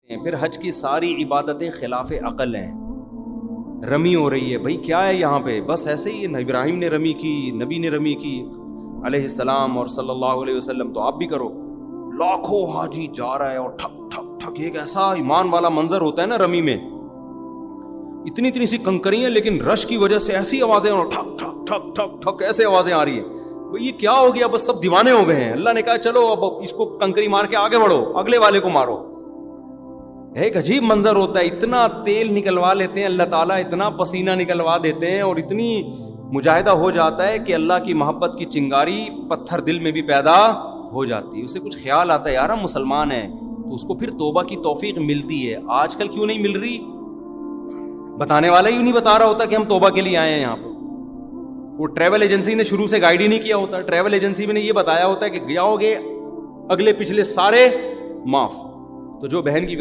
پھر حج کی ساری عبادتیں خلاف عقل ہیں، رمی ہو رہی ہے. بھائی کیا ہے یہاں پہ؟ بس ایسے ہی ابراہیم نے رمی کی، نبی نے رمی کی علیہ السلام اور صلی اللہ علیہ وسلم، تو آپ بھی کرو. لاکھوں حاجی جا رہا ہے اور ٹھک ٹھک ٹھک، ایک ایسا ایمان والا منظر ہوتا ہے نا رمی میں، اتنی اتنی سی کنکریاں لیکن رش کی وجہ سے ایسی آوازیں، ٹھک ٹھک ٹھک ٹھک ٹھک ایسے آوازیں آ رہی ہیں. یہ کیا ہو گیا؟ بس سب دیوانے ہو گئے ہیں. اللہ نے کہا چلو اب اس کو کنکری مار کے آگے بڑھو، اگلے والے کو مارو. ایک عجیب منظر ہوتا ہے، اتنا تیل نکلوا لیتے ہیں اللہ تعالیٰ، اتنا پسینہ نکلوا دیتے ہیں اور اتنی مجاہدہ ہو جاتا ہے کہ اللہ کی محبت کی چنگاری پتھر دل میں بھی پیدا ہو جاتی ہے. اسے کچھ خیال آتا ہے یار ہم مسلمان ہیں، تو اس کو پھر توبہ کی توفیق ملتی ہے. آج کل کیوں نہیں مل رہی؟ بتانے والا ہی نہیں بتا رہا ہوتا کہ ہم توبہ کے لیے آئے ہیں یہاں پہ. وہ ٹریول ایجنسی نے شروع سے گائیڈ ہی نہیں کیا ہوتا. ٹریول ایجنسی میں نے یہ بتایا ہوتا ہے کہ جاؤ گے اگلے پچھلے سارے معاف. تو جو بہن کی